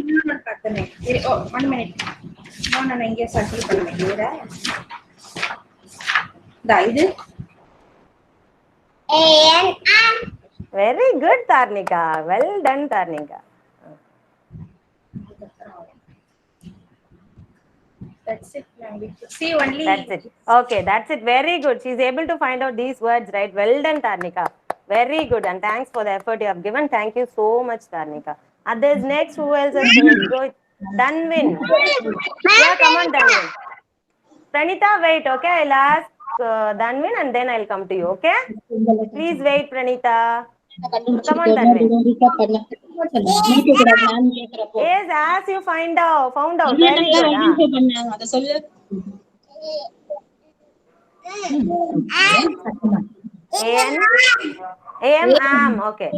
இன்னொன்னு பார்த்தனே. ஓ 1 மினிட். நான் இங்கே சர்க்கிள் பண்ணுவேன். இதா இது ANM. Very good, Tarnika. Well done, Tarnika. That's it. See only. That's it. Okay, that's it. Very good. She's able to find out these words, right? Well done, Tarnika. Very good. And thanks for the effort you have given. Thank you so much, Tarnika. Others next, who else has finished? Danvin. Yeah, come on, Danvin. Pranita, wait, okay? I'll ask Danvin and then I'll come to you, okay? Please wait, Pranita. Come on, Danvin. Yes, as you found out. Very good. Am. Okay.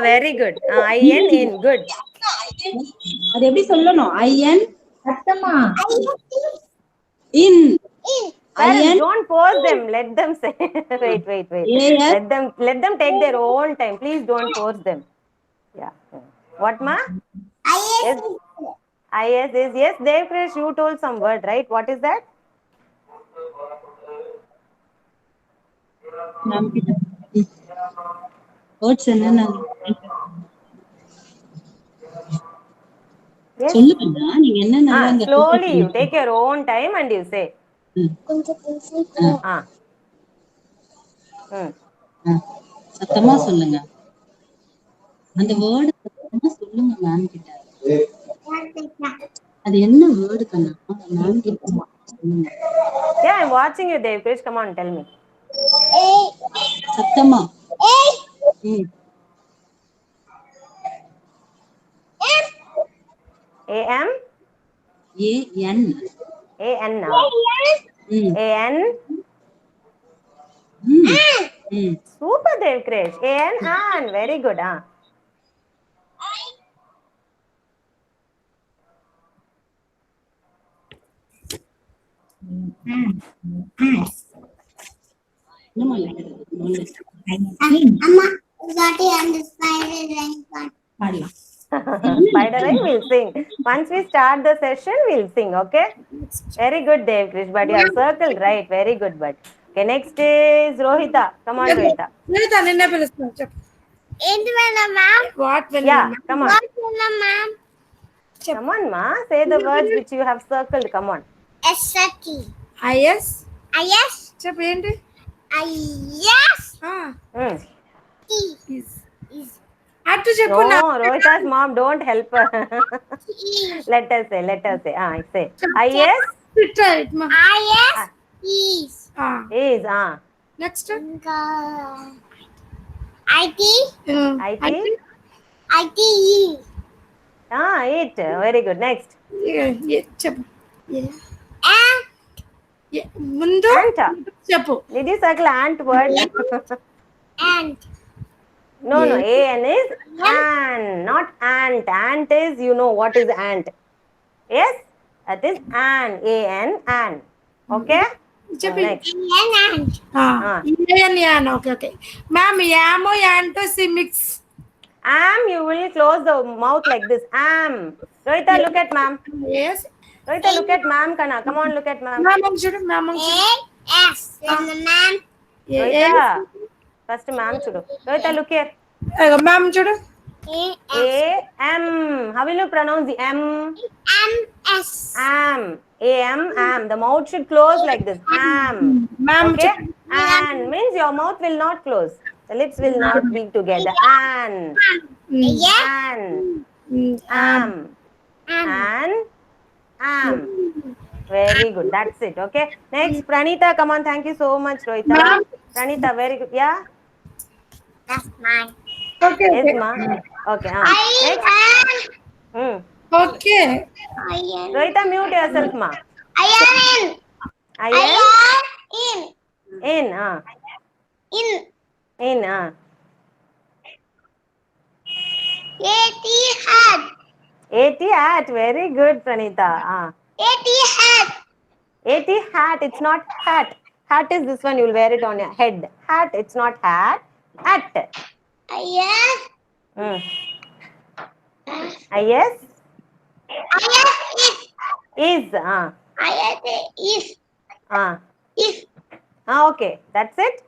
Very good. In. Good. அது எப்படி சொல்லணும்? சத்தமா in. Don't force them. Let them say. wait. Let them take their own time. Please don't force them. Yeah. What, ma? Yes. Yes, Devkrish, you told some word, right? What is that? Words enna Yes. Slowly, you take your own time and you say. சத்தமா சொல்லுங்க. அந்த word சத்தமா சொல்லுங்க ma'am கிட்ட. அது என்ன word கண்ணா? Ma'am கிட்ட சொல்லுங்க. Yeah, I'm watching you, Devkrish. Come on, tell me. சத்தமா. AM? AN. AN. Super, Devkrish. AN. Very good. Spider line will sing. Once we start the session, we'll sing, okay? Very good, Devkrish, but you have circled right. Very good, but. Okay, next is Rohita. Come on, Rohita. Rohita, ninna pilustu. What will Yeah, come on. What will ma'am? Come on, ma. Say the words which you have circled. Come on. ST. IS. Chep enti? Yes. Is. Attu cheppu na. No, Rohita's mom, don't help her. Let us say. Say. IS. Right, ma. Is. Is. Next. IT. ITE. It. Very good. Next. Cheppu. Mundu. Ant. Cheppu. Did you circle ant word? Ant. No. AN is an, not ant. Ant is, you know what is ant. Yes? That is an. An. Okay? Next. Yan. Okay. Ma'am, yam or yanto si mix. You will close the mouth like this. Rohita, look at ma'am. Yes. Rohita, look at ma'am, Kana. Come on, look at ma'am. Ma'am, chudu. Yes. Ma'am. Rohita. First ma'am chudu. Rohita, look here. Ma'am, chudu. AM. How will you pronounce the M? MS. Am. The mouth should close like this. Am. Ma'am, okay? An means your mouth will not close. The lips will not be together. An. Am. Very good. That's it. Okay. Next, Pranita. Come on. Thank you so much, Rohita. Pranita, very good. Yeah? That's mine. Okay. Yes, ma. Okay. Next. Okay. Rohita, mute yourself, ma. In. In. AT. Very good, Pranita. AT hat. It's not hat. Hat is this one. You will wear it on your head. Hat. It's not hat. Hat. Yes. Mm. Yes. Yes. Is. Is. Is. Okay. That's it.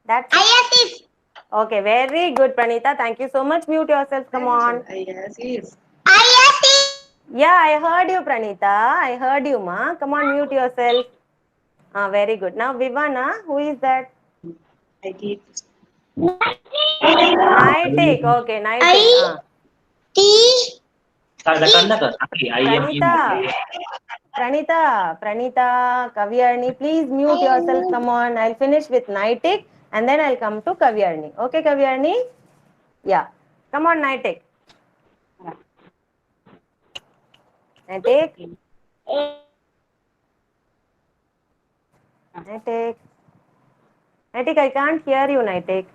That's it. Is. Okay. Very good, Pranita. Thank you so much. Mute yourself. Come on. Yes, is. Yeah, I heard you, Pranita. I heard you, ma. Come on, mute yourself. Very good. Now, Vivana, who is that? I keep. Nightic. Okay, Nightic. T. Pranita, Kavyarni, please mute yourself. Come on, I'll finish with Nightic and then I'll come to Kavyarni. Okay, Kavyarni? Yeah. Come on, Nightic. Nightic. Nightic. Nightic, I can't hear you, Nightic.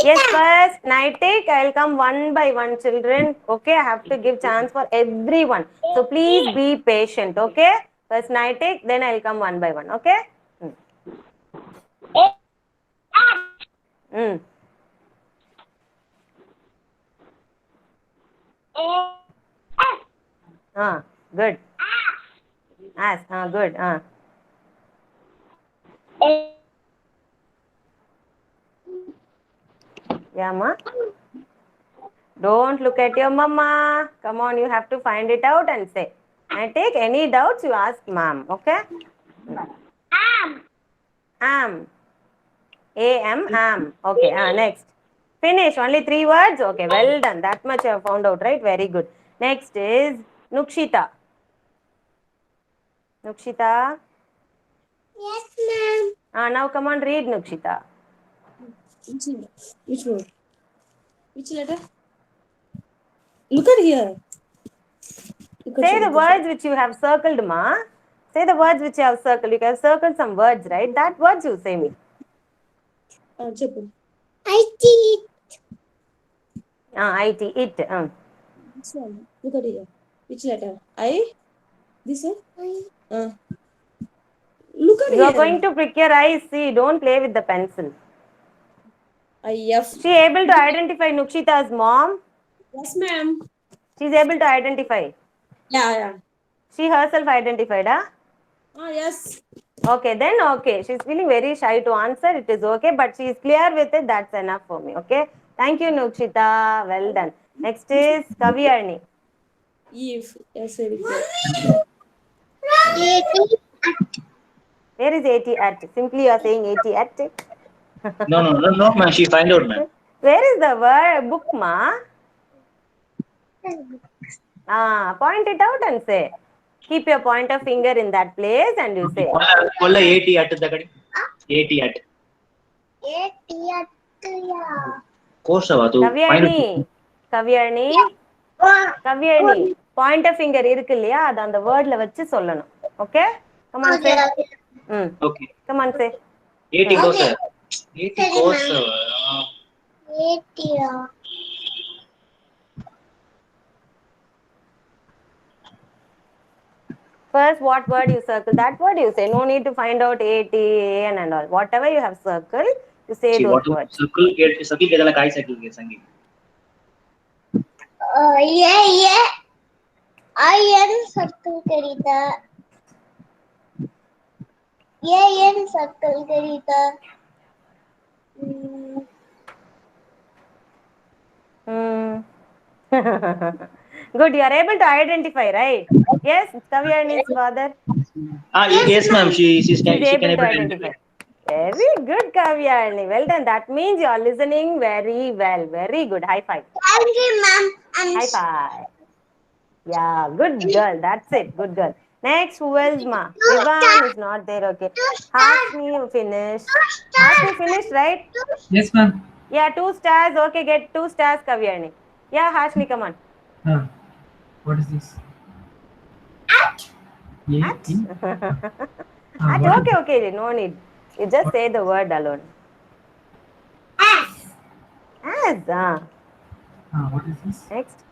Yes, first, Nightic, I'll come one by one, children. Okay, I have to give chance for everyone. So please be patient, okay? First Nightic, then I'll come one by one, okay? Mm. Good. As, good. Yeah, ma? Don't look at your mama. Come on, you have to find it out and say. And take any doubts, you ask ma'am, okay? Am. A-M, am. Okay, next. Finish, only 3 words? Okay, well done. That much I have found out, right? Very good. Next is Nukshita. Nukshita. Yes, ma'am. Now come on, read Nukshita. Which word? Which letter? Look at here. Say the words which you have circled, ma. Say the words which you have circled. You have circled some words, right? That words you say me. Cheppu. IT. IT, it. This one. Look at here. Which letter? I? This one? Look at You here. are going to prick your eyes. See, don't play with the pencil. I-F. She able to identify Nukshita's mom? Yes, ma'am. She's able to identify. Yeah. She herself identified, huh? Yes. Okay, then okay. She's feeling very shy to answer. It is okay, but she is clear with it. That's enough for me, okay? Thank you, Nukshita. Well done. Next is Kavyarni. Eve. Yes, very good. Where is 80 at? Simply you are saying 80 at. No, ma'am. She find out, ma'am. Where is the word book, ma? Point it out and say. Keep your pointer finger in that place and you say. Kolla 80 at the kadi. 80 at. Kavyarni. Pointer finger irukku illaya adu and word la vechi sollanum. Okay? Come on, say. Okay. Come on, say. 80 kosa. 80 kosa. 80. First, what word you circle, that word you say. No need to find out A, T, A, and all. Whatever you have circled, you say those words. Circle kedala kai circle ke sangi. I am circle karita. N circle karita. Good, you are able to identify, right? Yes, Kavyarni's father. Yes, ma'am. She can able to identify. Very good, Kavyarni. Well done. That means you are listening very well. Very good. High five. Thank you, ma'am. High five. Yeah, good girl. That's it. Good girl. Next, who else, ma? Ivan is not there. Okay. Hashmi, you finished. Hashmi finished, right? Yes, ma'am. Yeah, 2 stars. Okay, get 2 stars, Kavyarni. Yeah, Hashmi, come on. What is this? At? Okay. No need. You just say the word alone. As. What is this? Next.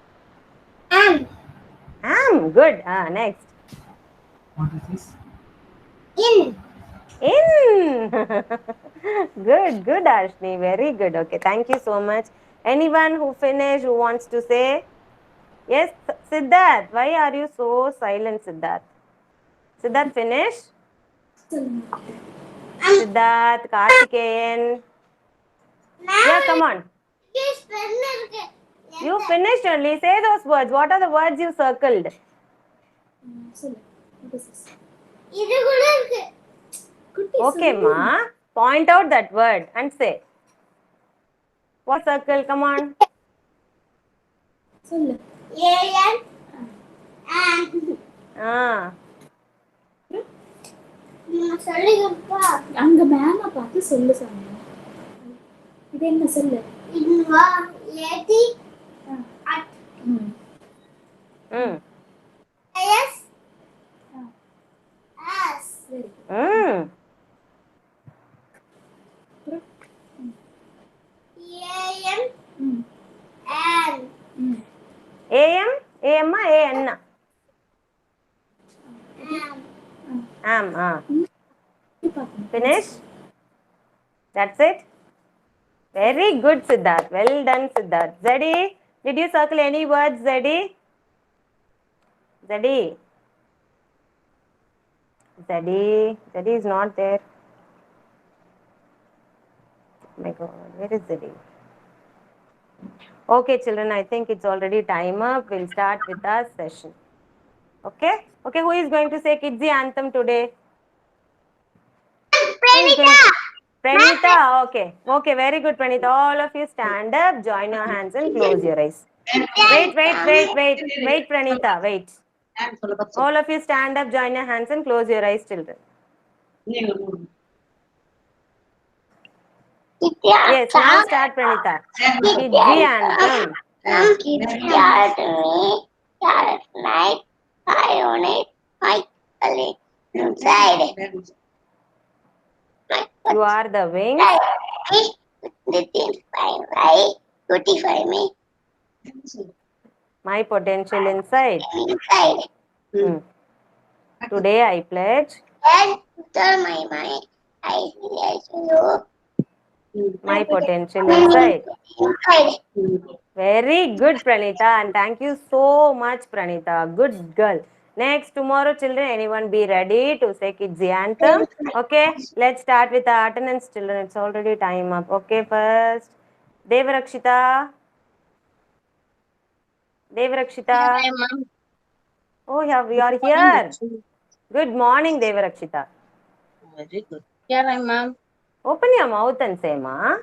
Am. Good. Next. What is this? In. In. Good, Ashni. Very good. Okay, thank you so much. Anyone who finished, who wants to say? Yes, Siddharth. Why are you so silent, Siddharth? Siddharth, finish. Siddharth, Karthikeyan. Yeah, come on. You finished only. Say those words. What are the words you circled? சொல்லு. What is this? இது கூட இருக்கு. குட்டி Okay, ma. Point out that word and say. What circle? Come on. சொல்லு. AN and Ah. சொல்லுங்கப்பா. அங்க மேம பார்த்து சொல்லு சொன்னேன். இது என்ன சொல்லு? இதுவா ஏடி அட் ம். Mm. எஸ் எஸ் சரி. Mm. ஏஎம் ம். and ம். AM? AM? AN? and Am. Ah. இது பார்க்கணும். Finish? That's it? Very good, Siddharth. Well done, Siddharth. Zedi, did you circle any words, Zedi? Zedi? Zedi is not there. Oh my God, where is Zedi? Okay, children, I think it's already time up. We'll start with our session. Okay? Okay, who is going to say Kidsy Anthem today? Who is going to- Pranita, okay. Okay, very good, Pranita. All of you stand up, join your hands and close your eyes. Wait, Pranita, wait. All of you stand up, join your hands and close your eyes, children. Yes, now start, Pranita. Kidsy Anthem. night, I on it, my colleague inside. You are the wings. The things right, notify me My potential inside. inside. Hmm. Today I pledge And tell my mind, I you my potential inside. inside. Very good, Pranita, and thank you so much, Pranita. Good girl. Next, tomorrow, children, anyone be ready to say Kidsy Anthem? Okay, let's start with the attendance, children. It's already time up. Okay, first, Devarakshita. Devarakshita. Oh, yeah, we are here. Good morning, Devarakshita. Very good. Here I am, ma'am. Open your mouth and say, Ma.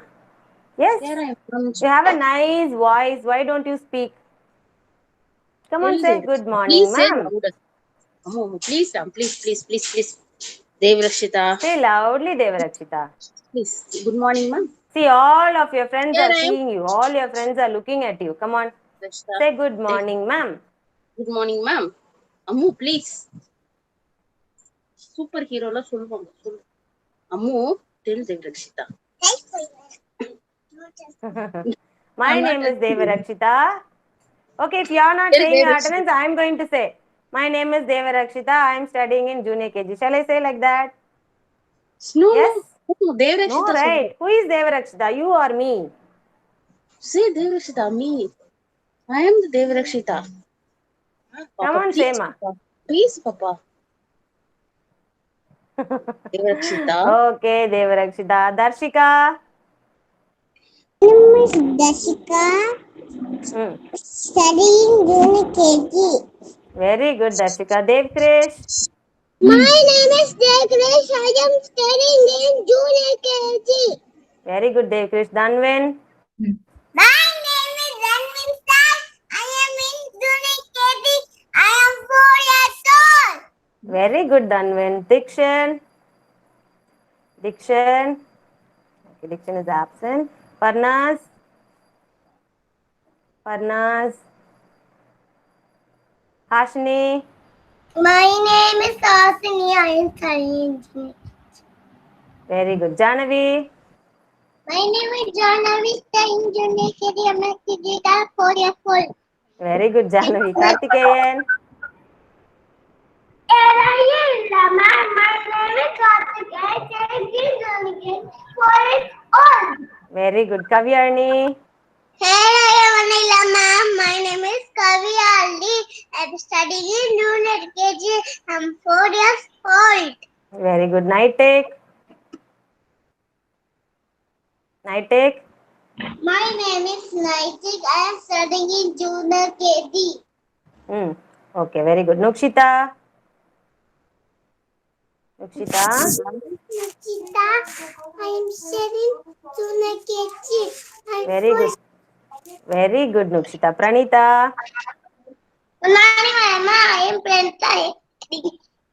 Yes. Here I am, ma'am. You have a nice voice. Why don't you speak? Come on, say good morning, Please say ma'am. louder. Ammo, please, ma'am. Please. Devrashita. Say loudly, Devarakshita. Please. Good morning, ma'am. See, all of your friends Here are I am. seeing you. All your friends are looking at you. Come on. Devrashita. Say good morning, ma'am. Good morning, ma'am. Ammu, please. Superhero la solvom. Ammu, tell Devrashita. My I'm not name is Devarakshita. Okay, if you are not Tell saying your Devarakshita. attendance, I am going to say. My name is Devarakshita. I am studying in junior KG. Shall I say like that? No, Yes? no, Devrashita. No, right. Who is Devarakshita? You or me? Say Devrashita, me. I am the Devrashita. Come on, say, Ma. Please, Papa. Devrashita. Okay, Devarakshita. Darshika. My name is Dashika, Hmm. studying junior KG. Very good, Darshika. Devkrish. My name is Devkrish. I am studying in junior KG. Very good, Devkrish. Danvin. My name is Ranvin Star. I am in junior KG. I am 4 years old. Very good, Danvin. Dikshan. Okay, Dikshan is absent. Parnas. Hashini. My name is Asini. I am studying junior. Very good. Janavi. My name is John. I am studying junior KG. I am 4 years old. Very good, Janavi. Karthikeyan. My name is Karthik. I study in junior KG. 4 years old. Very good. Kavyani. Hello, Vanilla ma'am. My name is Kavi Ali. I'm studying in junior KG. I'm 4 years old. Very good. Naitik. Naitik. My name is Naitik. I am studying in junior KG. Okay, very good. Nukshita. Nukshita. Nikita, I am studying junior KG. Very good. Very good, Nukshita. Pranita. Good morning, Mama. I am Pranita.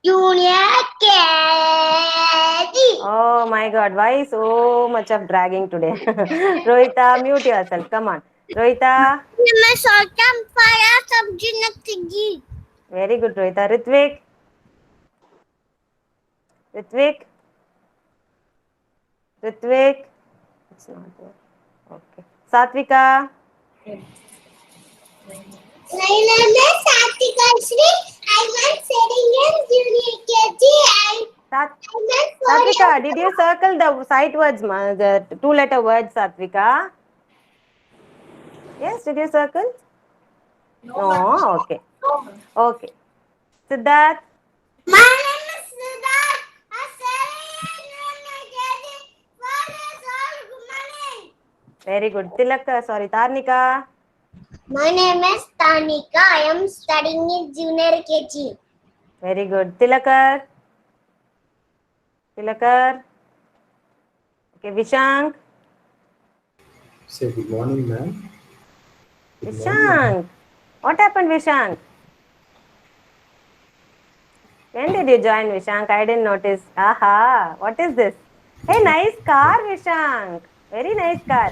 Junior KG. Oh my God, why so much of dragging today? Rohita, mute yourself. Come on. Rohita. मैं सोचा पाया सब्जी नक्की Very good, Rohita. Ritvik. Ritvik. Ritvik. It's not there. Okay. Satvika. My name is Satika Shri. I am studying in junior KG. Satvika, did you circle the sight words, the 2-letter words, Satvika? Yes, did you circle? No, okay. Okay. Siddharth. My name is Siddharth. I study in junior KG. 4 years old. Good morning. Very good. Tilak, sorry, Tarnika. My name is Tanika. I am studying in junior KG. Very good. Tilakar. Tilakar. Okay, Vishank. Say good morning, ma'am. Good morning, Vishank. What happened, Vishank? When did you join, Vishank? I didn't notice. Aha, what is this? Hey, nice car, Vishank. Very nice car.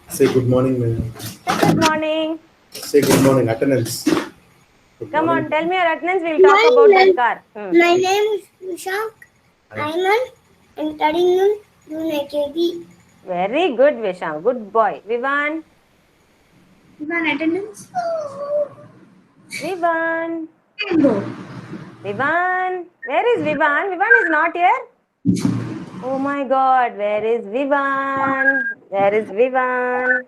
Say good morning, ma'am. Say good morning. Say good morning, attendance. Good Come morning. on, tell me your attendance. We'll talk about that car. My name is Vishak. I'm studying in junior KG. Very good, Vishank. Good boy. Vivan. One attendance. Vivan. Vivan. Where is Vivan? Vivan is not here. Oh my God. Where is Vivan? Where is Vivan?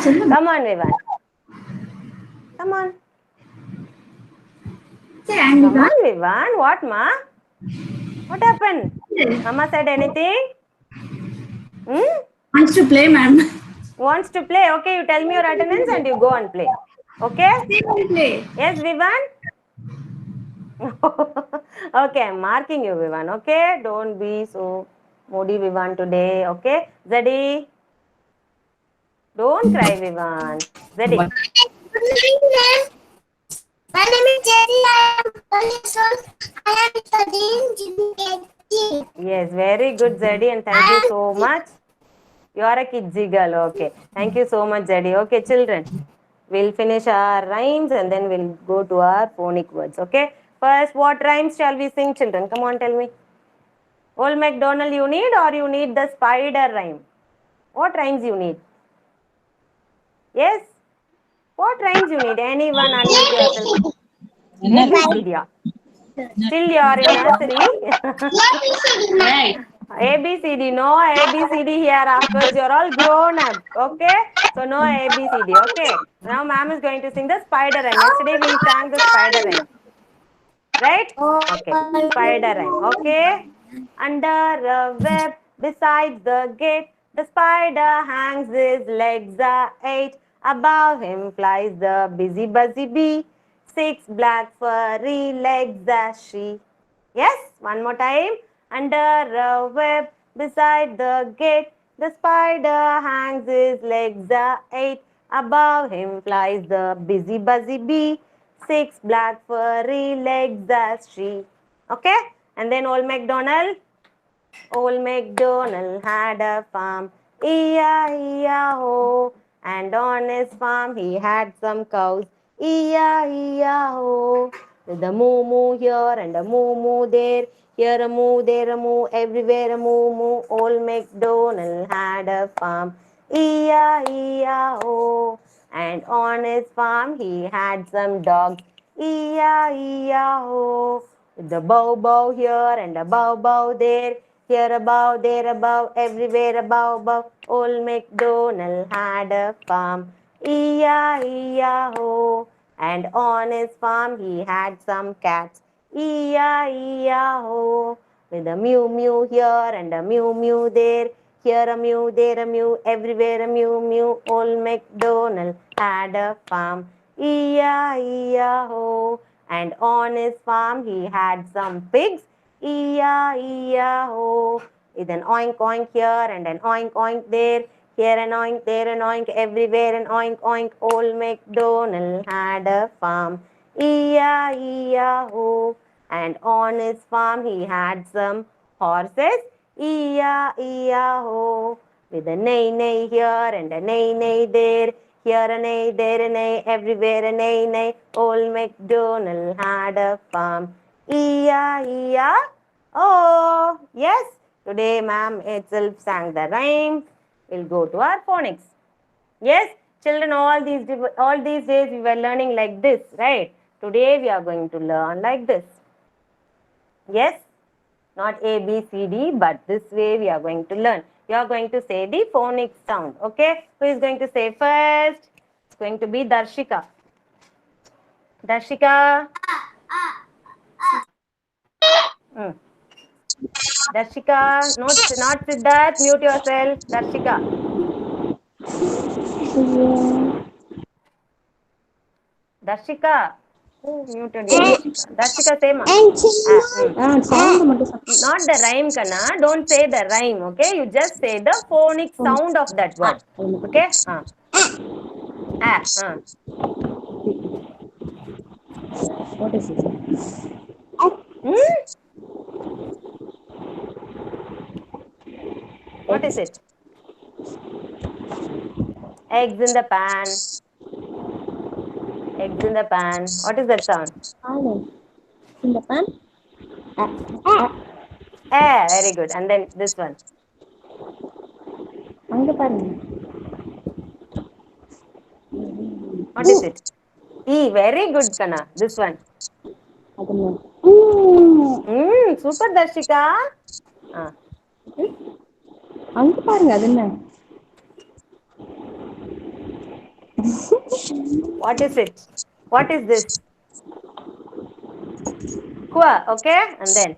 Come on, Vivan. Come on. Come on, Vivan. What, Ma? What happened? Mama said anything? Wants to play, ma'am. Wants to play. Okay, you tell me your attendance and you go and play. Okay? Play. Yes, Vivan? Okay, I'm marking you, Vivan. Okay? Don't be so moody, Vivan, today. Okay? Zeddy? Don't cry, Vivan. Zeddy? Good morning, ma'am. My name is Jerry. I am 12 years old. I am studying junior KG. Yes, very good, Zeddy, and thank you so much. You are a kidsy girl. Okay. Thank you so much, Zeddy. Okay, children. We'll finish our rhymes and then we'll go to our phonic words. Okay? First, what rhymes shall we sing, children? Come on, tell me. Old MacDonald you need or you need the spider rhyme? What rhymes you need? Yes? What rhymes you need? Anyone unmute yourself? ABCD. Still you are in nursery? ABCD. No ABCD here. Afterwards, you're all grown up. Okay? So, no ABCD. Okay? Now, ma'am is going to sing the spider rhyme. Yesterday, we sang the spider rhyme. Right? Okay. Spider rhyme. Okay? Under a web besides the gate, the spider hangs his legs are 8. Above him flies the busy buzzy bee. 6 black furry legs as she. Yes? One more time. Under a web beside the gate, the spider hangs his legs are 8. Above him flies the busy buzzy bee. 6 black furry legs as she. Okay? And then Old MacDonald. Old MacDonald had a farm, E-I-E-I-O. And on his farm he had some cows, E-I-E-I-O. With a moo-moo here and a moo-moo there, here a moo, there a moo, everywhere a moo-moo. Old MacDonald had a farm, E-I-E-I-O. And on his farm he had some dogs, E-I-E-I-O. With the bow, bow here and a bow, bow there. Here a bow, there a bow, everywhere a bow, bow. Old MacDonald had a farm. E-I-E-I-O. And on his farm he had some cats. E-I-E-I-O. With a mew, mew here and a mew, mew there. Here a mew, there a mew, everywhere a mew, mew. Old MacDonald had a farm. E-I-E-I-O. And on his farm he had some pigs. E-I-E-I-O. With an oink, oink here and an oink, oink there. Here an oink, there an oink, everywhere an oink, oink. Old MacDonald had a farm. E-I-E-I-O. And on his farm he had some horses. E-I-E-I-O. With a neigh, neigh here and a neigh, neigh there. Here a neigh, there a neigh, everywhere a neigh, neigh. Old MacDonald had a farm. E-I-E-I-O. Yes, today ma'am itself sang the rhyme. We'll go to our phonics. Yes, children, all these days we were learning like this, right? Today we are going to learn like this. Yes, not A, B, C, D, but this way we are going to learn. You are going to say the phonic sound, okay? Who is going to say first? It's going to be Darshika. Darshika. Darshika, not Siddharth, mute yourself. Darshika. Darshika. Oh, muted you. Darshika, say ma. Not the rhyme, Kana. Don't say the rhyme, okay? You just say the phonic sound of that word. Okay? What is it? What is it? Eggs in the pan. Eggs in the pan. What is that sound? In the pan? Very good. And then this one. What is it? E. Very good, Kana. This one. Super, Darshika. What is it? What is this? Kua, okay? And then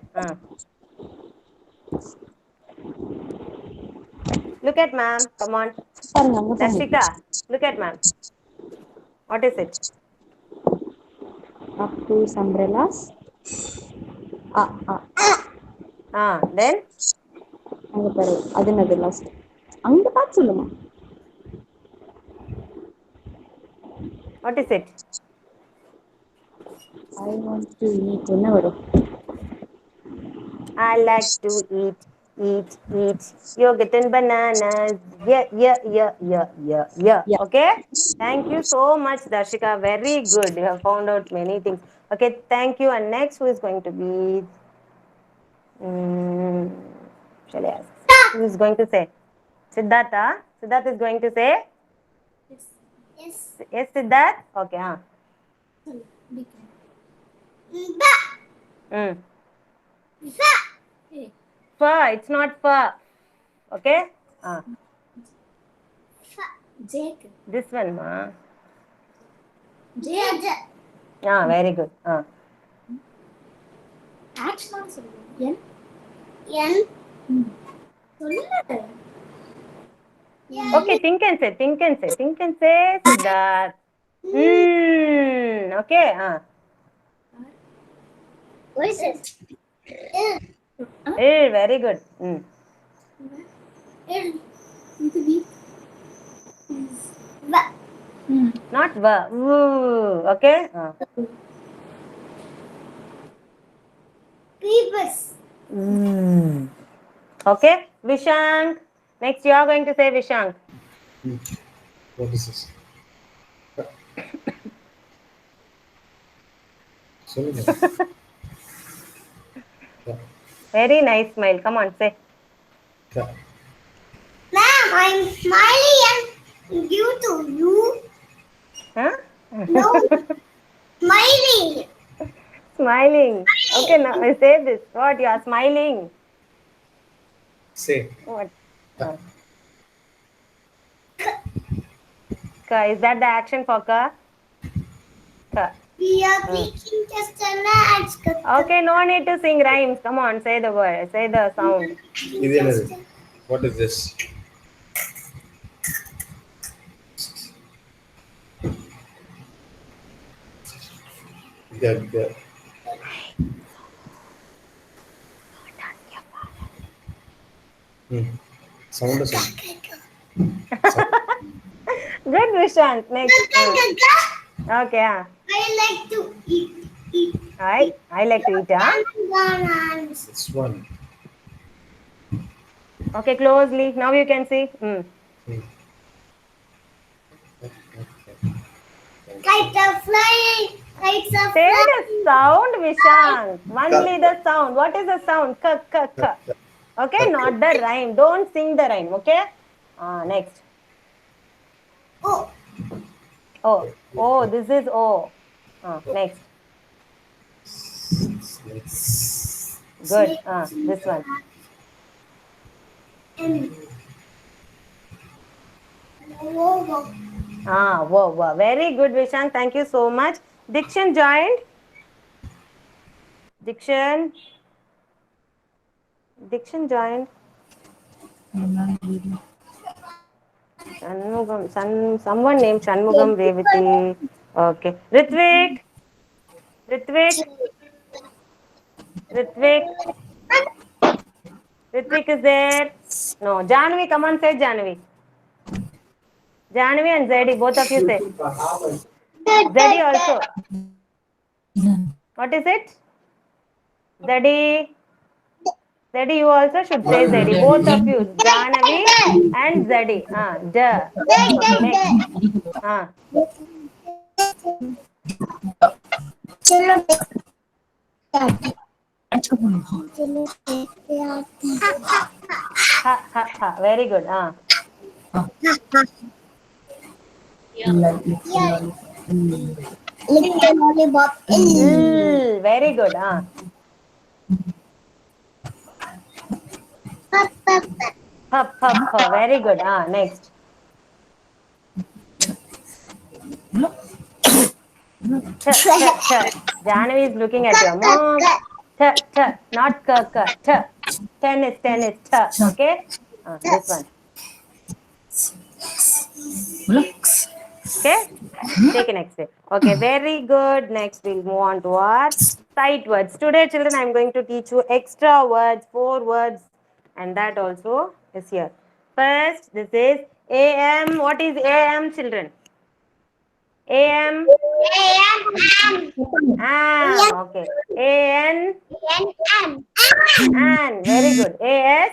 look at ma'am. Come on. Darshika, look at ma'am. What is it? Up to umbrellas. Then? Last. அங்க பார்த்து சொல்லுமா. What is it? I want to eat. என்ன வரும்? I like to eat yogurt and bananas. Yeah. Okay? Thank you so much, Darshika. Very good. You have found out many things. Okay, thank you. And next, who is going to be? Shall I ask? Who is going to say? Siddhartha? Siddharth is going to say? Yes, Siddharth? Okay, Fur, it's not fur. Okay? Jake. This one, ma. Jake. Very good. Action சொல்லு. N. சொல்லு. Okay, think and say, Siddharth. Okay, What is it? Very good. Not va. Okay. Peepers. Okay, Vishank. Next, you are going to say Vishank. What is this? Very nice smile. Come on, say. Ma'am, I'm smiling and due to you. Huh? No. Smiling. Smiling. Okay, now say this. What? You are smiling. Say. What? Ka. Is that the action for ka? Ka. We are making just a match. Okay, no need to sing rhymes. Come on, say the word. Say the sound. What is this? Good. Sound or sound? Good, Vishant. Next. Okay. I like to eat. I like to eat. Bananas. This one. Okay, closely. Now you can see. Kites are flying. Kites are Say flying. the sound, Vishant. Only the sound. What is the sound? Ka, ka, ka. Okay, not the rhyme. Don't sing the rhyme. Okay. Next. Oh, Oh, this is O. Next. Good. This one. Whoa. Very good, Vishant. Thank you so much. Dikshan joined. Dikshan joined. Shanmugam. Someone named Shanmugam Revati. Okay. Ritvik is there. No. Janvi, come on, say Janvi. Janvi and Zedi, both of you say. Zedi also. What is it? Zedi, you also should say Zedi. Both of you. Janvi and Zedi. Okay, next. Ha. Very good. little lollipop. Very good. Pup. Very good. Next. Jahnavi is looking at your mom. Not ka. Tennis. Okay. This one. Okay. Take it next day. Okay. Very good. Next, we'll move on to our sight words. Today, children, I'm going to teach you extra words, 4 words, and that also is here. First, this is AM. What is AM, children? AM. Okay. AN. An. Very good. AS.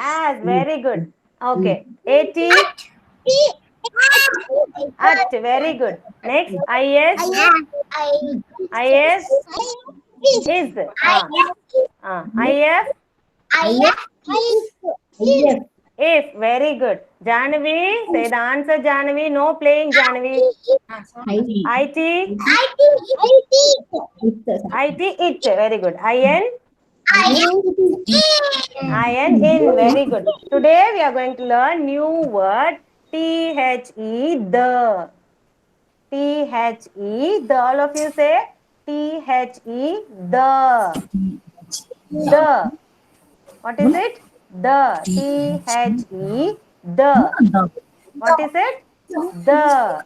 As. Very good. Okay. AT. At. Very good. Next. IS. Is. IF. If. Very good. Jahnavi, say the answer, Jahnavi. No playing, Jahnavi. IT. It. Very good. IN. In. Very good. Today we are going to learn new word THE. The. THE. The. All of you say THE. The. The. What is it? The. THE. The. What is it? The.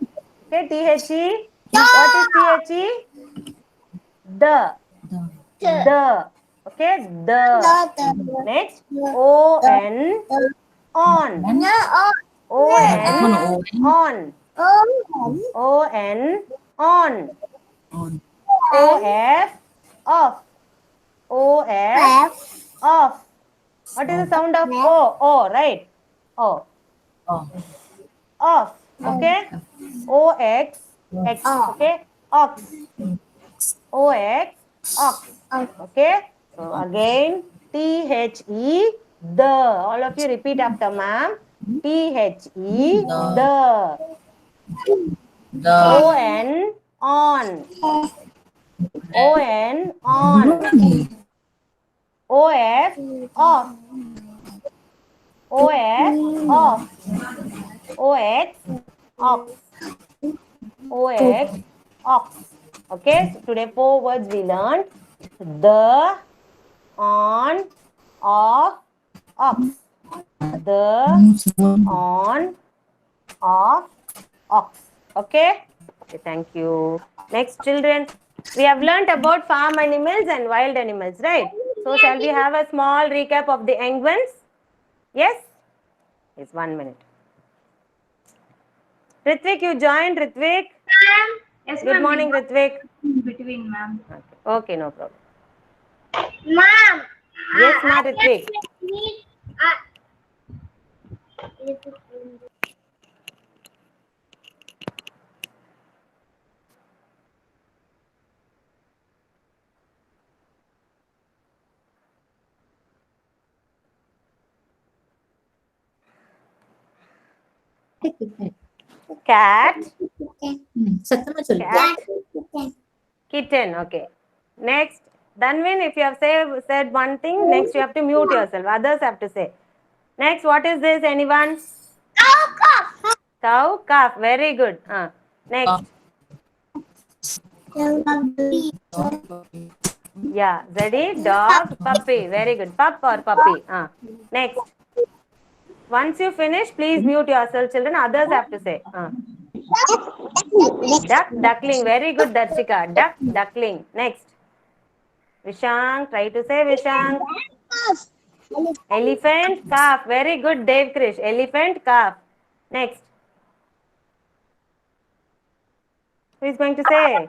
Okay, THE. What is THE? The. Okay, the. Next, ON. On. On. On. OF. Off. Off. What is the sound of O? Right? O. Off. Okay? OX. X. Okay? Ox. OX. Ox. Okay? So again, THE. The. All of you repeat after ma'am. THE. The. ON. On. O-N, on. O-F, off. O-F, off. O-X, ox. O-X, ox. Okay, so today 4 words we learned. The, on, off, ox. The, on, off, ox. Okay? Okay, thank you. Next, children, we have learnt about farm animals and wild animals, right? So, shall we have a small recap of the young ones? Yes? Yes, 1 minute. Ritvik, you joined, Ritvik? Yes, Good ma'am. morning, Ritvik. Between, ma'am. Okay, no problem. Mom. Yes, ma, Ritvik. Need, Cat, சத்தமா சொல்லு. cat, kitten. Okay. Next, Dhanvin, if you have said one thing, next you have to mute yourself. Others have to say. Next, what is this? Anyone? Cow, calf. Very good. Next. Yeah, ready? Dog, puppy. Very good. Pup or puppy. Next. Once you finish, please mute yourself, children. Others have to say. Duck, duckling. Very good, Darshika. Duck, duckling. Next. Vishank, try to say Vishank. Elephant, calf. Very good, Dave Krish. Elephant, calf. Next. Who is going to say?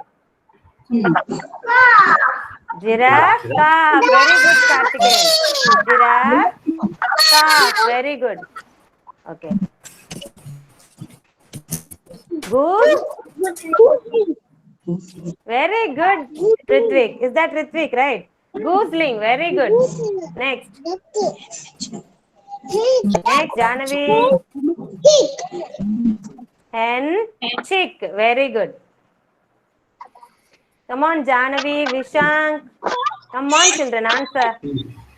Giraffe, calf. Very good, Karthikeyan. Giraffe, calf. Very good. Okay. Goose. Very good, Ritvik. Is that Ritvik, right? Gooseling. Very good. Next. Next, Janavi. Hen, chick. Very good. Come on, Janavi, Vishank. Come on, children, answer.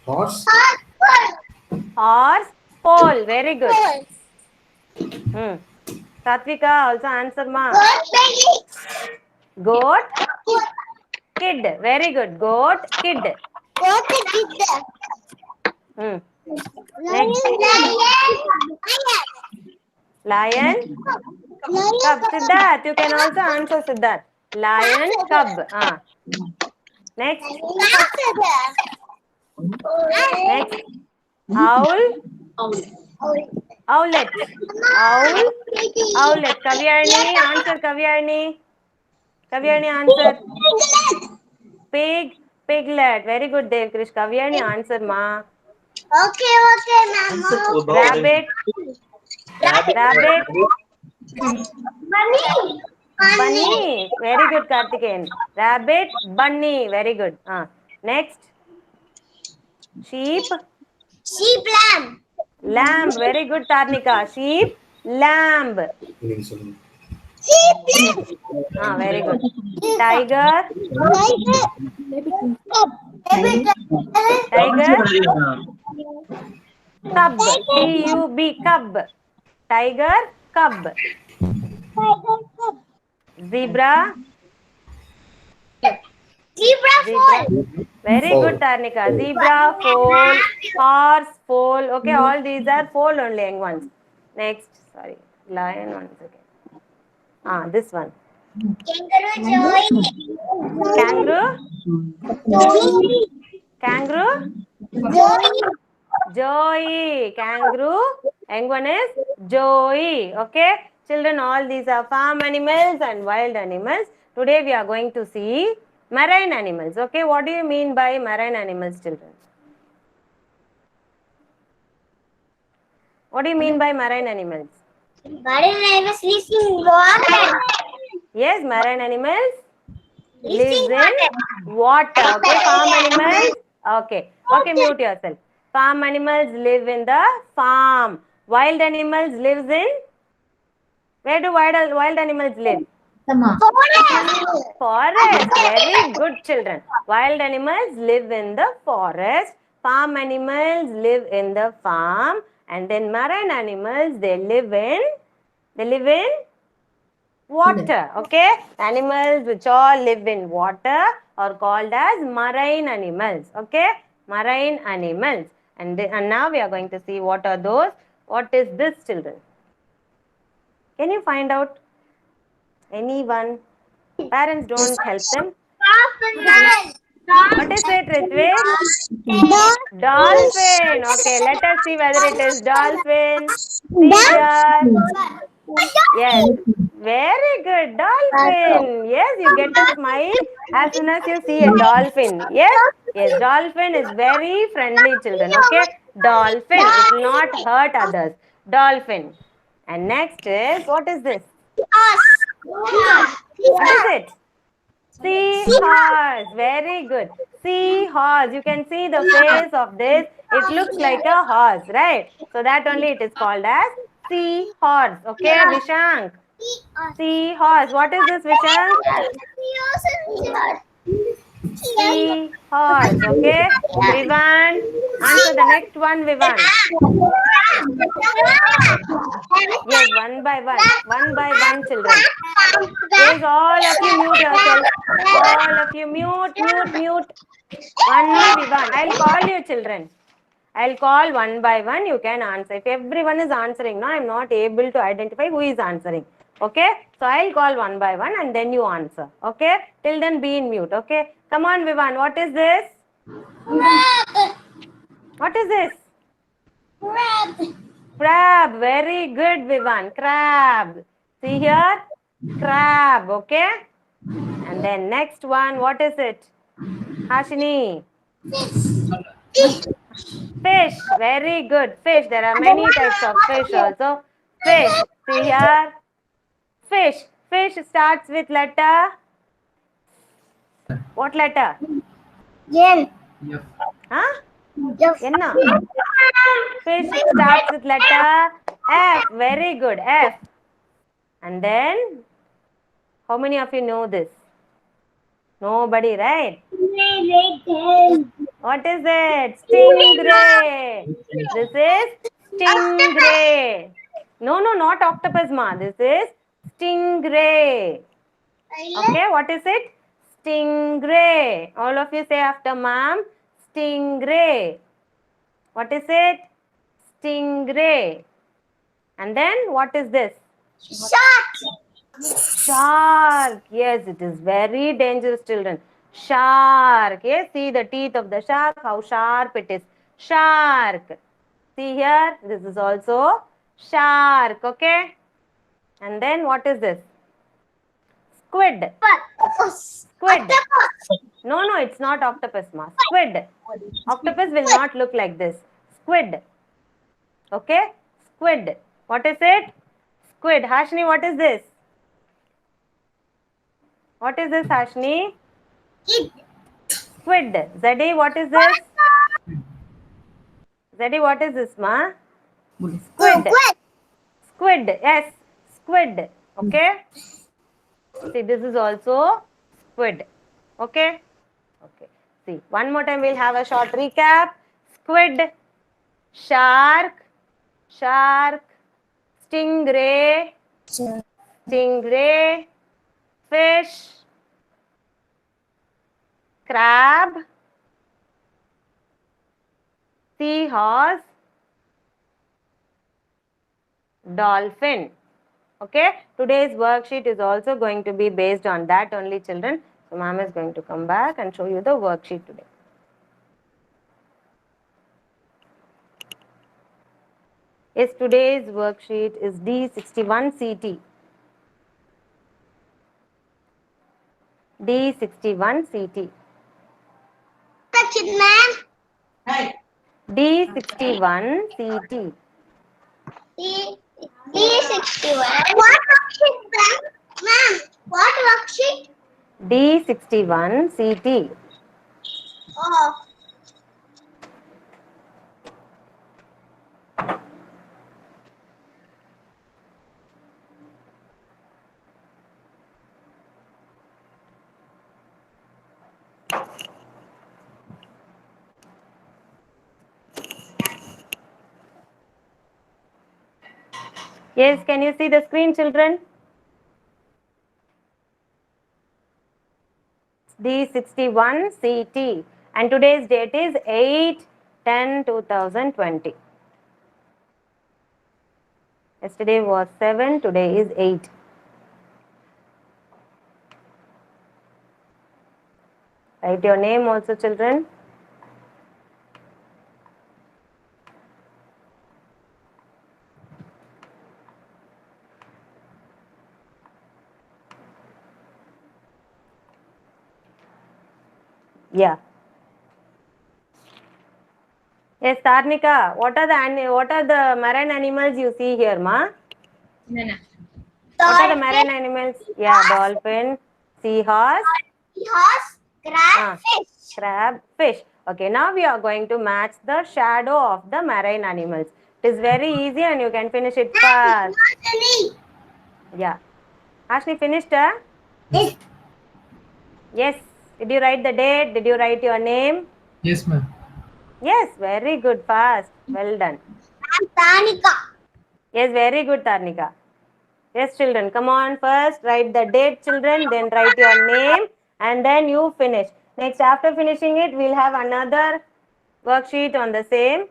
Horse. Horse, pole. Very good. Satvika, also answer, ma. Goat, kid. Very good. Goat, kid. Next. Lion, cub. Siddharth, you can also answer, Siddharth. Lion, cub. Next. Next. Owl, owlet. Owl, owlet. Kavyani, answer, Kavyani. Kavyani, answer. Pig, piglet. Very good, Dev Krish. Kavyani, answer, ma. Okay, ma'am. Rabbit, rabbit. Bunny. Very good, Karthikeyan. Rabbit, bunny. Very good. Next. Sheep, Lamb. lamb. Very good, Tarnika. Sheep, lamb. நீங்க சொல்லுங்க. Very good. Tiger, tiger. Cub, C-U-B, cub. Tiger, cub. Zebra, Zebra. very good, Tarnika. Zebra, foal, horse, foal. Okay, all these are foal only, young ones. Next, sorry, lion, one second. This one. Kangaroo, kangaroo, Joey. Kangaroo, young one is Joey. Okay, children, all these are farm animals and wild animals. Today we are going to see marine animals. Okay, what do you mean by marine animals, children? What do you mean by marine animals? Marine animals live in water. Yes, marine animals lives in water. Okay, farm animals. Okay, mute yourself. Farm animals live in the farm. Wild animals lives in, where do wild animals live? Forest. Very good, children. Wild animals live in the forest. Farm animals live in the farm. And then marine animals, they live in water. Okay? Animals which all live in water are called as marine animals. Okay? Marine animals. And now we are going to see what are those. What is this, children? Can you find out? Anyone? Parents don't help them. What is it, Ritwik? Dolphin. Okay, let us see whether it is dolphin. See here. Yes. Very good. Dolphin. Yes, you get a smile as soon as you see a dolphin. Yes. Yes, dolphin is very friendly, children. Okay. Dolphin. It will not hurt others. Dolphin. And next is, what is this? What is it? Seahorse. Very good. Seahorse. You can see the face of this. It looks like a horse, right? So that only it is called as seahorse. Okay, Vishank. Seahorse. What is this, Vishank? Seahorse. Okay. Vivan. Answer the next one, Vivan. Yes, one by one. One by one, children. Yes, all of you mute yourself. All of you mute. Only Vivan. I'll call you, children. I'll call one by one. You can answer. If everyone is answering, no, I'm not able to identify who is answering. Okay? So I'll call one by one and then you answer. Okay? Till then be in mute. Okay? Come on, Vivan. What is this? What is this? Crab. Very good, Vivan. Crab. See here? Crab. Okay? And then next one. What is it? Hashini. Fish. Very good. Fish. There are many types of fish also. Fish. See here? Fish. Fish starts with letter. What letter? F. Huh? Enna? Fish starts with letter F. Very good. F. And then, how many of you know this? Nobody, right? What is it? Stingray. This is stingray. No, not octopus, ma. This is stingray. Okay, what is it? Stingray. All of you say after ma'am. Stingray. What is it? Stingray. And then what is this? Shark. Yes, it is very dangerous, children. Shark. Yes, see the teeth of the shark, how sharp it is. Shark. See here, this is also shark. Okay. And then what is this? Squid. Squid. No, it's not octopus, ma. Squid. Octopus will not look like this. Squid. Okay. Squid. What is it? Squid. Hashni, what is this? What is this, Hashni? Squid. Zeddy, what is this? Zeddy, what is this, ma? Squid. Squid. Yes. Squid. Okay. See, this is also squid. Okay. Okay. See, one more time we'll have a short recap. Squid, shark, stingray, fish, crab, seahorse, dolphin. Okay, today's worksheet is also going to be based on that only, children. So ma'am is going to come back and show you the worksheet today. Yes, today's worksheet is D61 CT. D61 CT. Section, ma'am. D61 CT. D61. What worksheet, ma'am? Ma'am, what worksheet? D61 CT. Oh. Yes, can you see the screen, children? D61 CT. And today's date is 8/10/2020. Yesterday was 7, today is 8. Write your name also, children. Yeah. Yes, Tarnika, what are the marine animals you see here, ma? No, no. What are the marine animals? Yeah, dolphin, seahorse, Horse, Ah. crab, fish. crab, fish. Okay, now we are going to match the shadow of the marine animals. It is very easy and you can finish it fast. Yeah. Ashni finished? Yes. Yes. Did you write the date? Did you write your name? Yes, ma'am. Yes, very good. Fast. Well done. I'm Tanika. Yes, very good, Tarnika. Yes, children, come on. First, write the date, children. Then write your name. And then you finish. Next, after finishing it, we'll have another worksheet on the same.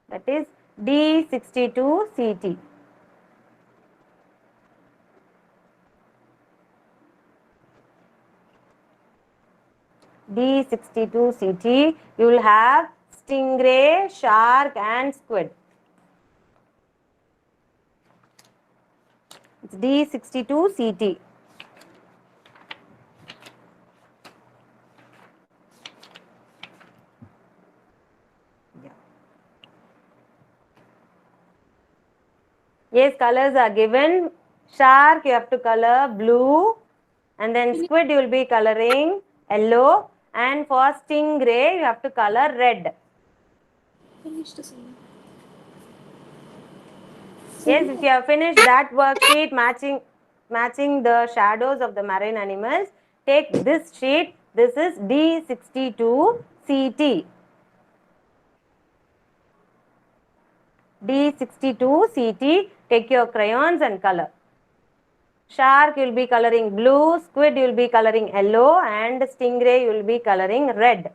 That is D62 CT. D62 CT. You will have stingray, shark, and squid. It's D62 CT. Yes, colors are given. Shark, you have to color blue. And then squid, you will be coloring yellow. And for stingray, you have to color red. Yes, if you have finished that worksheet matching the shadows of the marine animals, take this sheet. This is D62 CT. D62 CT. Take your crayons and color. Shark, you will be coloring blue. Squid, you will be coloring yellow. And stingray, you will be coloring red.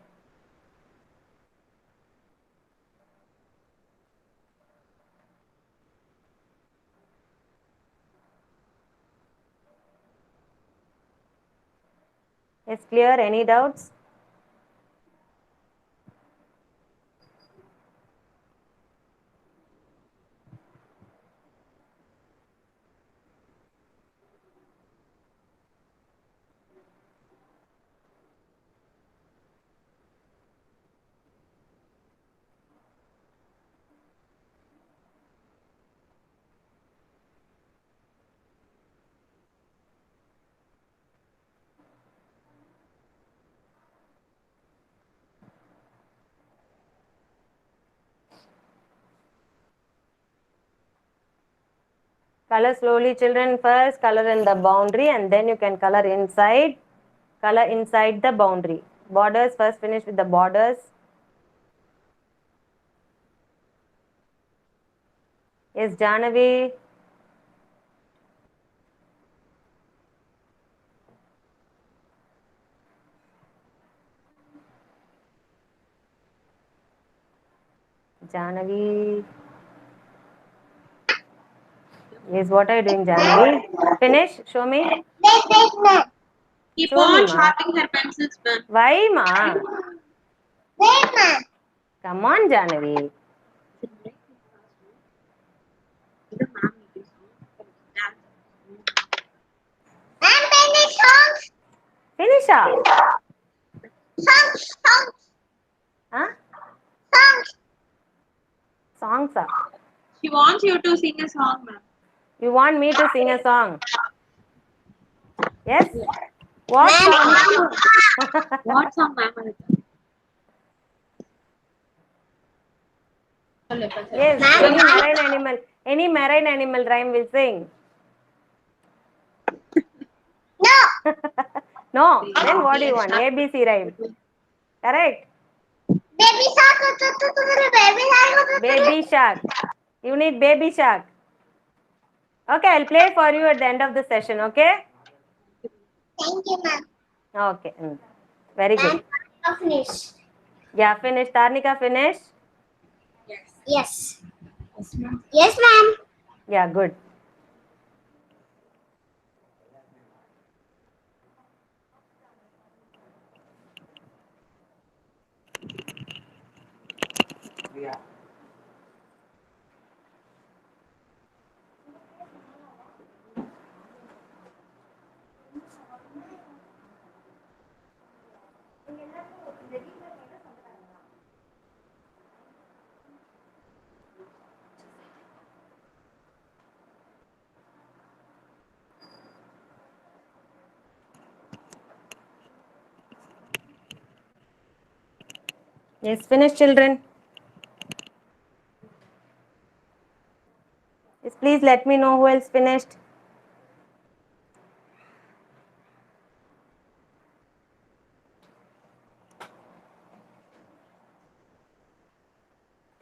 Is clear? Any doubts? Color slowly, children. First, color in the boundary and then you can color inside. Color inside the boundary. Borders, first finish with the borders. Yes, Janavi. Janavi. Yes, what are you doing, Janavi? Finish, show me. Wait, Keep Show me, on ma. sharpening her pencils, ma'am. Why, ma? ma. Come on, Janavi. I'm playing songs. Finish up. Songs. Huh? Songs. Songs up. She wants you to sing a song, ma'am. You want me to sing a song? Yes? What song? What song, ma'am? Yes, any marine animal rhyme will sing. No. No, then what do you want? ABC rhyme. Correct? Baby shark. Baby shark. Baby shark. You need baby shark. Okay, I'll play for you at the end of the session, okay? Thank you, ma'am. Okay. Very good. Ma'am, finish. Yeah, finish. Tarnika, finish. Yes. Yes, ma'am. Yes, ma'am. Yeah, good. Yes, finish, children. Yes, please let me know who else finished.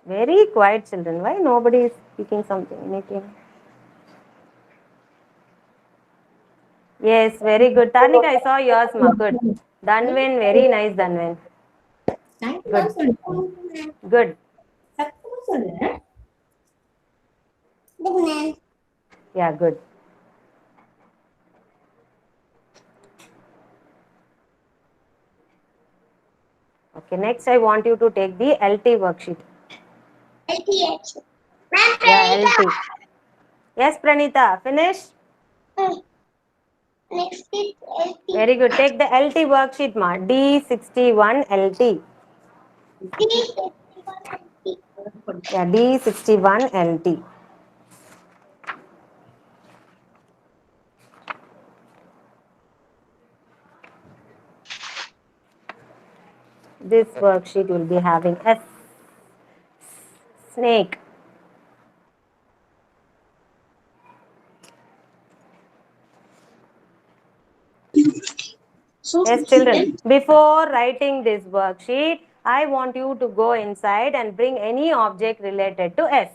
Very quiet, children. Why nobody is speaking something, anything? Yes, very good. Tarnika, I saw yours, ma. Good. Dhanvin, very nice, Dhanvin. Thank you, Good. ma'am. Good. Good. Good night. Yeah, good. Okay, next I want you to take the LT worksheet. LTH. Ma'am, Yeah, Pranita. LT. Yes, Pranita, finish. Next is LT. Very good. Take the LT worksheet, ma. D61 LT. Yeah, D61 LT. This worksheet will be having a snake. So, Yes, children. Before writing this worksheet, I want you to go inside and bring any object related to S.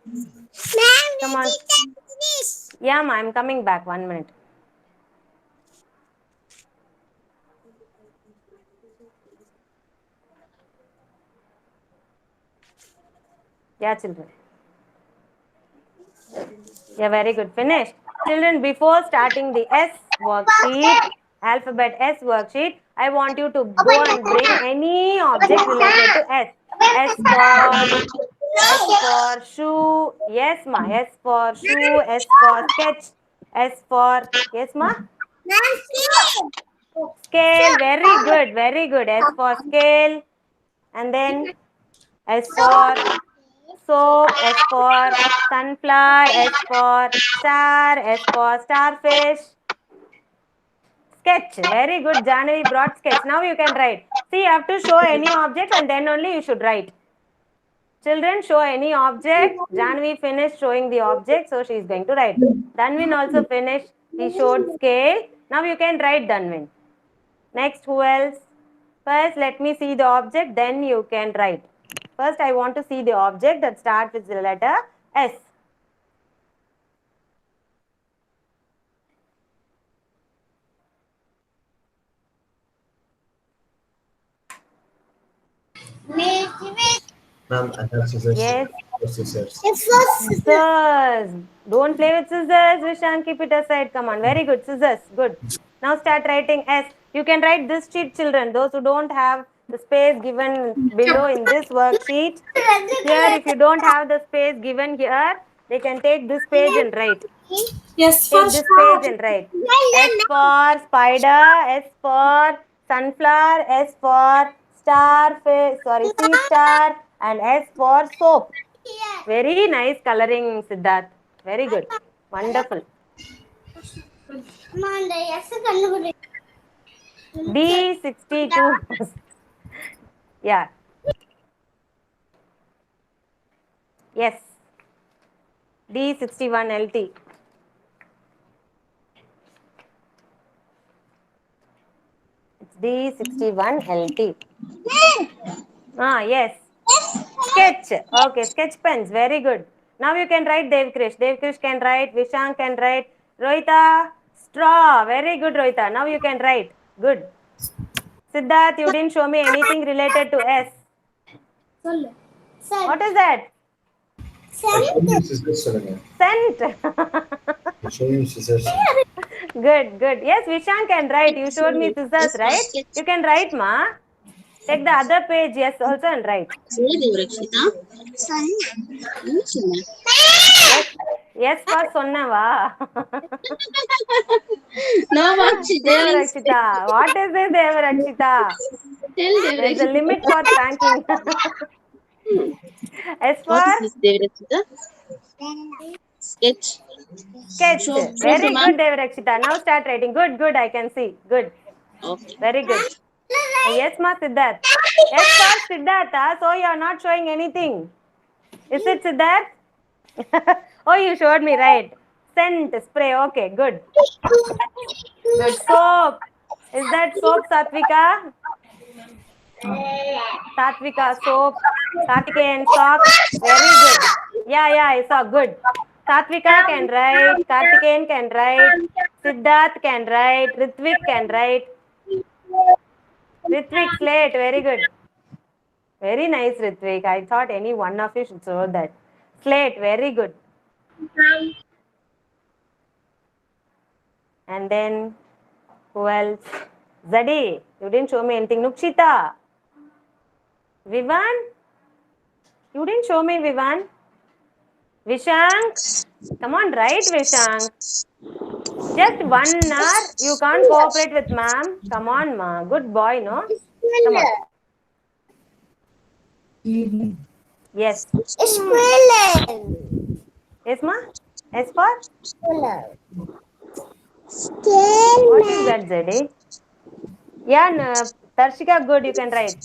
Ma'am, Come on. finish. Yeah, ma, I'm coming back. 1 minute. Yeah, children. Yeah, very good. Finished. Children, before starting the S worksheet, alphabet S worksheet, I want you to go and bring any object related to S. S for shoe. Yes, ma. S for shoe. S for sketch. S for, yes, ma. Ma'am, skip. Scale. Very good. Very good. S for scale. And then S for soap, S for sunflower, S for star, S for starfish. Sketch. Very good. Janavi brought sketch. Now you can write. See, you have to show any object and then only you should write. Children, show any object. Janavi finished showing the object, so she is going to write. Dhanvin also finished. He showed scale. Now you can write Dhanvin. Next, who else? First, let me see the object, then you can write. First, I want to see the object that starts with the letter S. Ma'am, I have scissors. Yes. Scissors. Scissors. Don't play with scissors, Vishan. Keep it aside. Come on. Very good. Scissors. Good. Now start writing S. You can write this sheet, children. Those who don't have the space given below in this worksheet. Here, if you don't have the space given here, they can take this page and write. Yes, Take this page and write. S for spider, S for sunflower, S for starfish, sorry, sea star, and S for soap. Very nice coloring, Siddharth. Very good. Wonderful. D62. Yeah. Yes. D61 LT. It's D61 LT. Ah, yes. Sketch. Okay, sketch pens. Very good. Now you can write Devkrish. Devkrish can write. Vishank can write. Rohita, straw. Very good, Rohita. Now you can write. Good. Siddharth, you didn't show me anything related to S. What is that? I showed you scissors, Salanga. Scent. I showed you scissors. Good, good. Yes, Vishank can write. You showed me scissors, right? You can write, ma. Take the other page, yes, also, and write. Say Devrakshita. Yes. Yes, for sonnava. No, what she did. Devarakshita. What is this, Devarakshita? Tell There is a Devrakshita. limit for spanking. As What for is this, Devrakshita? Sketch. sketch. Show Very to ma'am. good, Devarakshita. Now start writing. Good, good, I can see. Good. Okay. Very good. Yes, ma, Siddharth. Yes, for Siddhartha. So you are not showing anything. Is it Siddharth? Oh, you showed me, right? Scent, spray. Okay, good. Good. Soap. Is that soap, Satvika? Satvika, soap. Kartikeyan, socks. Very good. Yeah, I saw. Good. Satvika can write. Kartikeyan can write. Siddharth can write. Ritvik can write. Ritvik, slate. Very good. Very nice, Ritvik. I thought any one of you should show that. Slate. Very good. And then, who else? Zadi. You didn't show me anything. Nukshita. Vivan. You didn't show me, Vivan. Vishank. Come on, write, Vishank. Just 1 hour. You can't cooperate with ma'am. Come on, ma. Good boy, no? Come on. Yes. Yes, ma? S for? What is that, Zedi? Yeah, no, Tarshika, good. You can write.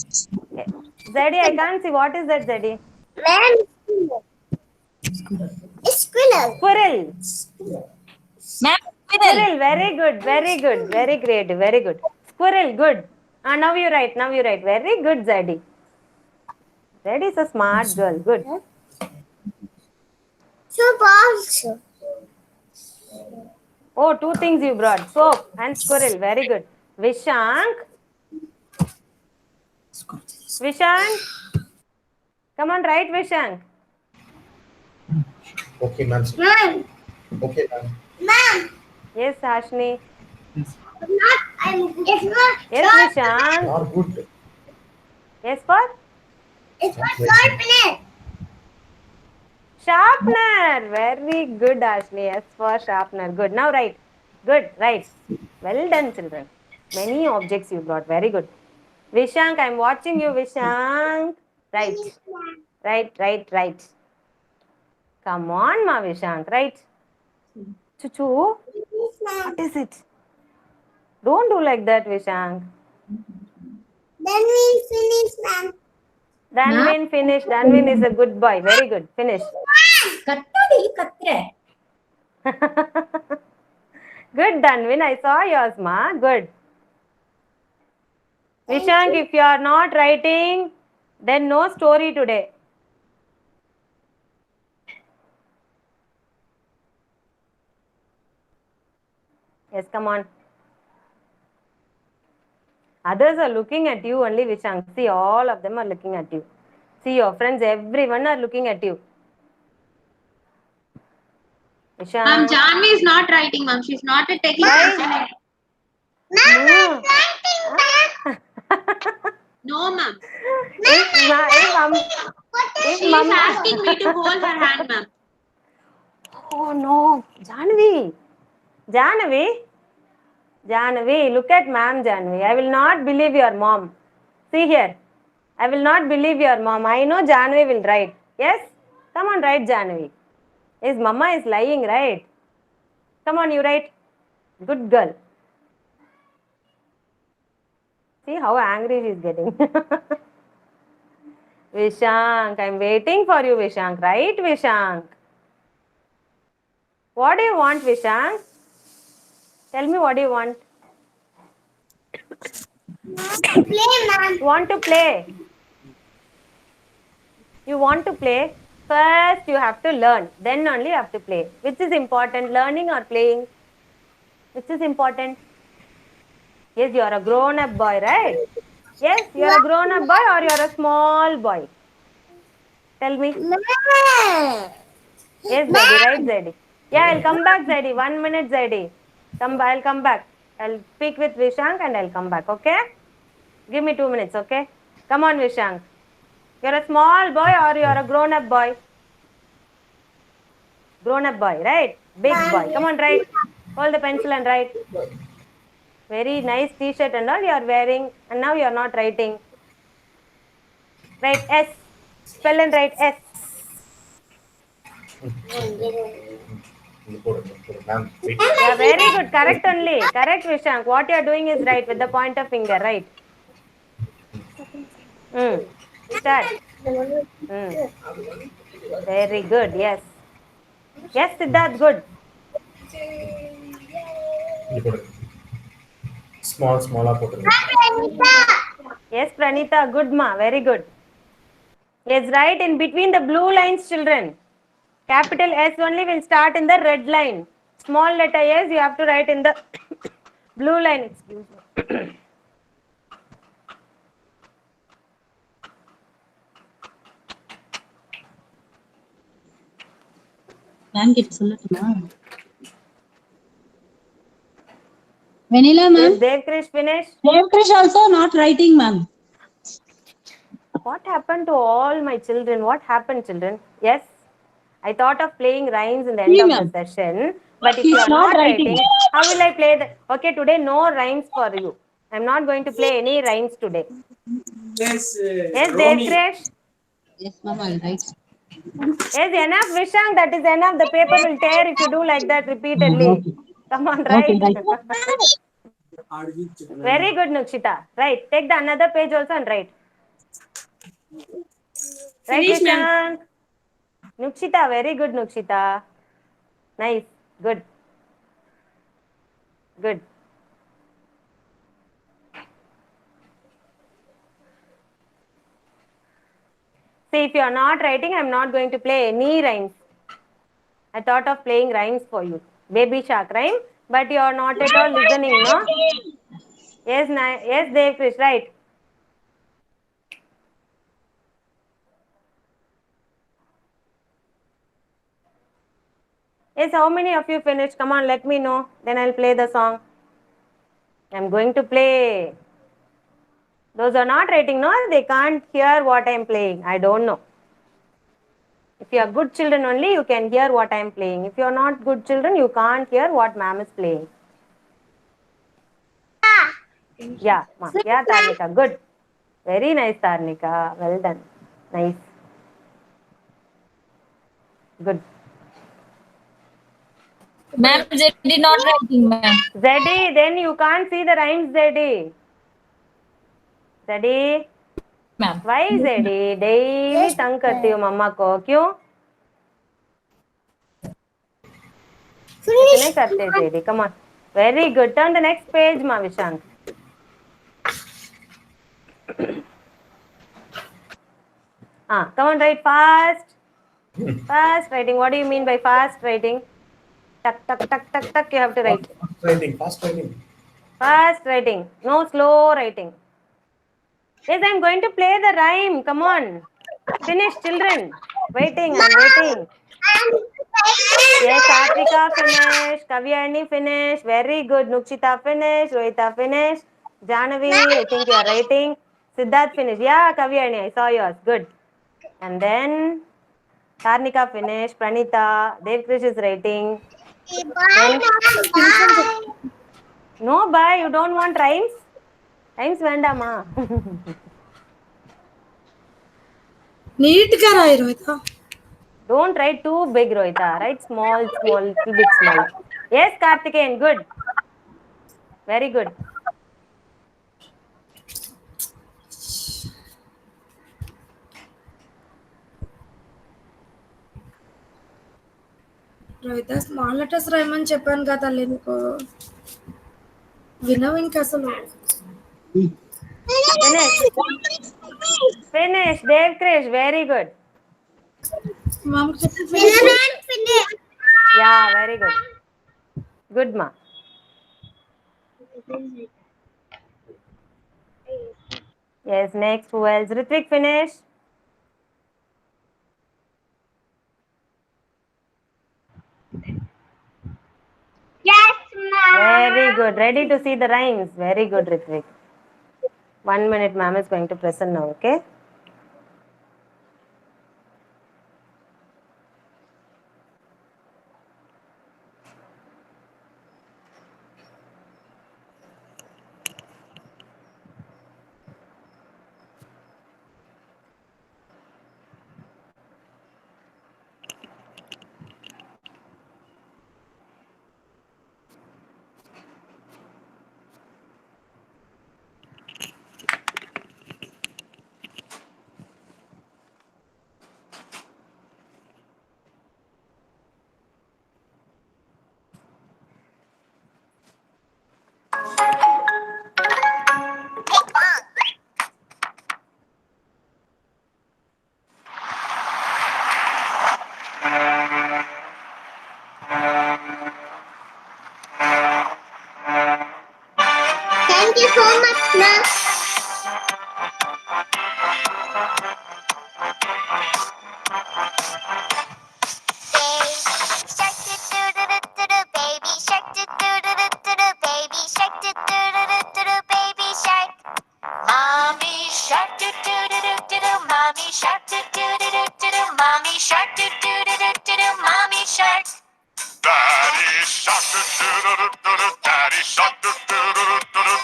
Zedi, I can't see. What is that, Zedi? Squirrel. Squirrel. Very good. Very good. Very creative. Very good. Squirrel. Good. Now you write. Now you write. Very good, Zedi. Zedi is a smart girl. Good. Oh, 2 things you brought. Soap and squirrel. Very good. Vishank. Vishank. Come on, write, Vishank. Okay, ma'am. Okay, ma'am. Yes, Ashni. Yes. Yes, Vishank. Not good. Yes, for? Sharpener. Very good, Ashni. Yes, for sharpener. Good. Now write. Good. Right. Well done, children. Many objects you brought. Very good. Vishank, I'm watching you, Vishank. Right. Right. Come on, ma, Vishank. Right. Chuchu. What is it? Don't do like that, Vishank. Then we'll finish, ma'am. Danvin finished. Danvin is a good boy. Very good. Finish. Good, Danvin. I saw yours, ma. Good. Vishank, if you are not writing, then no story today. Yes, come on. Others are looking at you only, Vishank. See, all of them are looking at you. See, your friends, everyone are looking at you. Vishank. Ma'am, Janvi is not writing, ma'am. She's not taking Why? No. No, ma'am. If She is mama. asking me to hold her hand, ma'am. Oh no, Janvi. Janvi, look at ma'am, Janvi. I will not believe your mom. See here. I will not believe your mom. I know Janvi will write. Yes? Come on, write, Janvi. His mama is lying, right? Come on, you write. Good girl. See how angry she is getting. Vishank, I'm waiting for you, Vishank. Right, Vishank? What do you want, Vishank? Tell me what do you want? Play, ma'am. You want to play? You want to play? First you have to learn, then only you have to play. Which is important, learning or playing? Which is important? Yes, you are a grown-up boy, right? Yes, you are a grown-up boy or you are a small boy? Tell me. Yes, Zeddy, right, Zeddy? Yeah, I'll come back, Zeddy. 1 minute, Zeddy. I'll come back. I'll speak with Vishank and I'll come back, okay? Give me 2 minutes, okay? Come on, Vishank. You're a small boy or you're a grown-up boy? Grown-up boy, right? Big boy. Come on, write. Hold the pencil and write. Very nice t-shirt and all you are wearing, and now you are not writing. Write S. Spell and write S. Ma'am, wait. Yeah, very good. Correct only. Correct, Vishank. What you are doing is right with the pointer finger, right? Start. Very good. Yes. Yes, Siddharth, good. Small போட்டுருங்க. Yes, Pranita, good ma. Very good. Yes, right in between the blue lines, children. Capital S only will start in the red line. Small letter S you have to write in the blue line. Excuse me. Ma'am, கிட்ட சொல்லட்டுமா? Vanilla, ma'am. Yes, Devkrish finished. Devkrish also not writing, ma'am. What happened to all my children? What happened, children? Yes, I thought of playing rhymes in the end of the session, but if you are not writing, how will I play the? Okay, today no rhymes for you. I'm not going to play any rhymes today. Yes, Yes, Devkrish. Yes, ma'am, I'll write. Yes, enough, Vishank. That is enough. The paper will tear if you do like that repeatedly. Come on, write. Very good, Nukshita. Right. Take the another page also and write. Right, Finish, ma'am. Vishank. Nukshita, very good, Nukshita. Nice. Good. Good. See, if you are not writing, I'm not going to play any rhymes. I thought of playing rhymes for you. Baby shark rhyme, but you are not at all listening, no? Yes, yes, Devkrish, right. Yes, how many of you finished? Come on, let me know. Then I'll play the song. I'm going to play. Those are not writing, no? They can't hear what I'm playing. I don't know. If you are good children only, you can hear what I am playing. If you are not good children, you can't hear what ma'am is playing. Yeah, ma. Yeah, Tarnika. Good. Very nice, Tarnika. Well done. Nice. Good. Ma'am, Zeddy not writing, ma'am. Zeddy, then you can't see the rhymes, Zeddy. Zeddy. Ma'am. Why Zeddy? Daily तंग करती हो मम्मा को, क्यों? नहीं करते Zeddy. Come on. Very good. Turn the next page, ma Vishank. Come on, write fast. Fast writing. What do you mean by fast writing? Tuck, tuck, tuck, tuck, tuck. You have to write. Fast writing. Fast writing. No slow writing. Yes, I'm going to play the rhyme. Come on. Finish, children. Waiting. I'm waiting. Yes, Satvika finished. Kavyani finished. Very good. Nukshita finished. Rohita finished. Janavi, I think you are writing. Siddharth finished. Yeah, Kavyani, I saw yours. Good. And then Tarnika finished. Pranita. Devkrish is writing. Bye. No, bye. You don't want rhymes? Rhymes vendama. Neat ka rahi Rohita. Don't write too big, Rohita. Write small, little bit small. Yes, Karthikeyan. Good. Very good. Rohita, small letters రాయమని చెప్పాను కదా తల్లి నీకు. వినవు ఇంకా అసలు. Finish. Devkrish. Very good. Mom, finish. Yeah, very good. Good, ma. Yes, next, who else? Ritvik, finish. Yes, ma'am. Very good. Ready to see the rhymes. Very good, Ritvik. 1 minute, ma'am is going to present now, okay? Thank you so much, ma'am. Baby shark, baby shark, baby shark. Mommy shark, mommy shark, mommy shark, mommy shark. Daddy shark, daddy shark,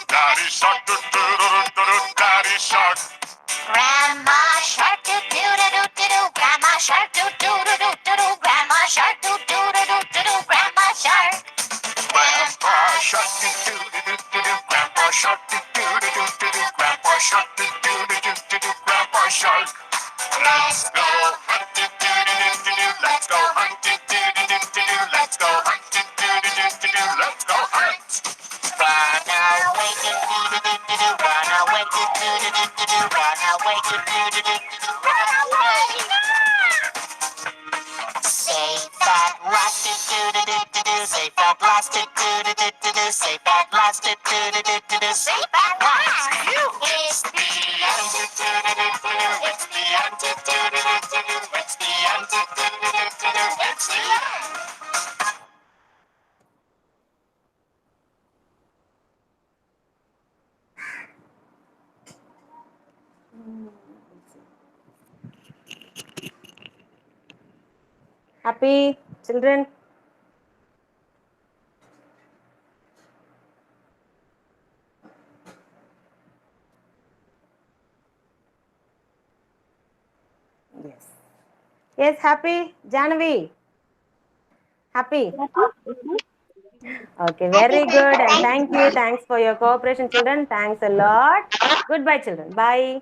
daddy shark, daddy shark. Grandma shark, grandma shark, grandma shark, grandma shark. Grandpa shark, grandpa shark, grandpa shark, grandpa shark. Let's go hunt, let's go hunt, let's go hunt, let's go hunt. Run away, run away, run away, run away. Safe at last, safe at last, safe at last, safe at last. It's the end, it's the end, it's the end, it's the end. Happy, children? Yes. Yes, happy? Janavi? Happy? Okay, very good. And thank you. Thanks for your cooperation, children. Thanks a lot. Goodbye, children. Bye.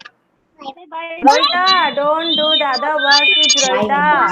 Rohita, don't do the other work, kids, Rohita.